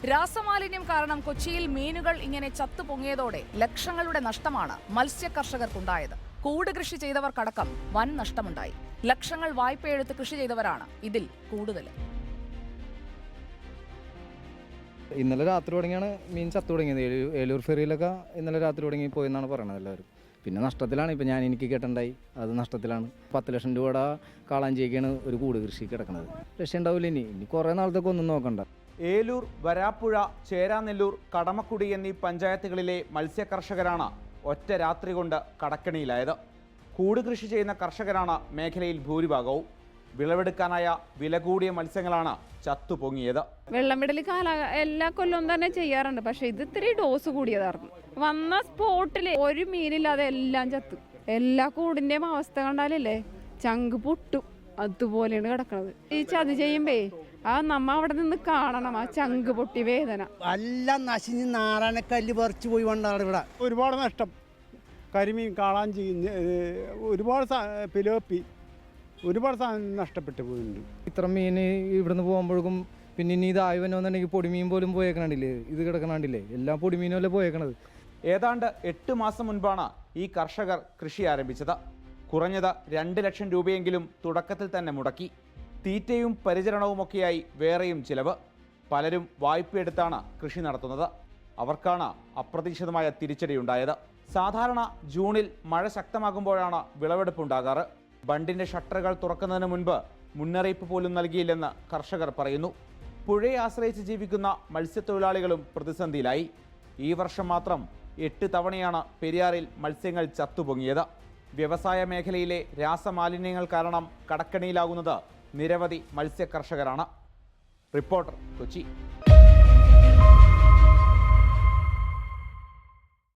രാസമാലിന്യം കാരണം കൊച്ചിയിൽ മീനുകൾ ഇങ്ങനെ ചത്തുപൊങ്ങിയതോടെ ലക്ഷങ്ങളുടെ നഷ്ടമാണ് മത്സ്യ കർഷകർക്കുണ്ടായത്. കൂട് കൃഷി ചെയ്തവർക്കടക്കം വൻ നഷ്ടമുണ്ടായി. ലക്ഷങ്ങൾ വായ്പയെടുത്ത് കൃഷി ചെയ്തവരാണ് ഇതിൽ കൂടുതൽ. ഇന്നലെ രാത്രി തുടങ്ങിയാണ് മീൻ ചത്തു തുടങ്ങിയത്. ഏലൂർ ഫെറിയിലൊക്കെ ഇന്നലെ രാത്രി തുടങ്ങി പോയെന്നാണ് പറയണത് എല്ലാവരും. പിന്നെ നഷ്ടത്തിലാണ്. ഇപ്പം എനിക്ക് കേട്ടുണ്ടായി, അത് നഷ്ടത്തിലാണ്. 10 ലക്ഷം രൂപയുടെ കാളാഞ്ചിയൊക്കെയാണ് ഒരു കൂട് കൃഷി കിടക്കുന്നത്. ലക്ഷം ഉണ്ടാവില്ല. ഇനി കുറേ നാളത്തേക്ക് ഒന്നും നോക്കണ്ട. ഏലൂർ, വരാപ്പുഴ, ചേരാനെല്ലൂർ, കടമക്കുടി എന്നീ പഞ്ചായത്തുകളിലെ മത്സ്യ കർഷകരാണ് ഒറ്റ രാത്രി കൊണ്ട് കടക്കണിയിലായത്. കൂട് കൃഷി ചെയ്യുന്ന കർഷകരാണ് മേഖലയിൽ ഭൂരിഭാഗവും. വിളവെടുക്കാനായ വില കൂടിയ മത്സ്യങ്ങളാണ് ചത്തുപൊങ്ങിയത്. വെള്ളം വിടൽ എല്ലാ കൊല്ലവും തന്നെ ചെയ്യാറുണ്ട്. പക്ഷെ ഇത് ഇത്തിരി ഡോസ് കൂടിയതായിരുന്നു. വന്ന സ്പോട്ടിൽ ഒരു മീനില്ലാതെ എല്ലാം ചത്തു. എല്ലാ കൂടിന്റെയും അവസ്ഥ കണ്ടാലല്ലേ ചങ്ക് പൊട്ടും. അതുപോലെയാണ് കിടക്കുന്നത്. ഈ ചതി ചെയ്യുമ്പേ നമ്മ അവിടെ നിന്ന് കാണണം ആ ചങ്ക് പൊട്ടി വേദന. എല്ലാം നശിഞ്ഞ് നാരായണക്കല്ല് പറിച്ചു പോയി കൊണ്ടാണ് ഇവിടെ. ഒരുപാട് നഷ്ടം. കരിമീൻ, കാളാഞ്ചി, ഒരുപാട് പിലോപ്പി, ഒരുപാട് സാധനം നഷ്ടപ്പെട്ടു പോയിട്ടുണ്ട്. ഇത്ര മീൻ ഇവിടുന്ന് പോകുമ്പോഴേക്കും പിന്നെ ഇനി ഇതായി വന്നുണ്ടെങ്കിൽ പൊടിമീൻ പോലും പോയേക്കണില്ലേ, ഇത് കിടക്കണില്ലേ, എല്ലാ പൊടിമീനുമല്ലേ പോയേക്കണത്. ഏതാണ്ട് 8 മാസം മുൻപാണ് ഈ കർഷകർ കൃഷി ആരംഭിച്ചത്. കുറഞ്ഞത് 2 ലക്ഷം രൂപയെങ്കിലും തുടക്കത്തിൽ തന്നെ മുടക്കി. തീറ്റയും പരിചരണവുമൊക്കെയായി വേറെയും ചിലവ്. പലരും വായ്പയെടുത്താണ് കൃഷി നടത്തുന്നത്. അവർക്കാണ് അപ്രതീക്ഷിതമായ തിരിച്ചടിയുണ്ടായത്. സാധാരണ ജൂണിൽ മഴ ശക്തമാകുമ്പോഴാണ് വിളവെടുപ്പുണ്ടാകാറ്. ബണ്ടിന്റെ ഷട്ടറുകൾ തുറക്കുന്നതിന് മുൻപ് മുന്നറിയിപ്പ് പോലും നൽകിയില്ലെന്ന് കർഷകർ പറയുന്നു. പുഴയെ ആശ്രയിച്ച് ജീവിക്കുന്ന മത്സ്യത്തൊഴിലാളികളും പ്രതിസന്ധിയിലായി. ഈ വർഷം മാത്രം 8 തവണയാണ് പെരിയാറിൽ മത്സ്യങ്ങൾ ചത്തുപൊങ്ങിയത്. വ്യവസായ മേഖലയിലെ രാസമാലിന്യങ്ങൾ കാരണം കടക്കണിയിലാകുന്നത് നിരവധി മത്സ്യ കർഷകരാണ്. റിപ്പോർട്ടർ, കൊച്ചി.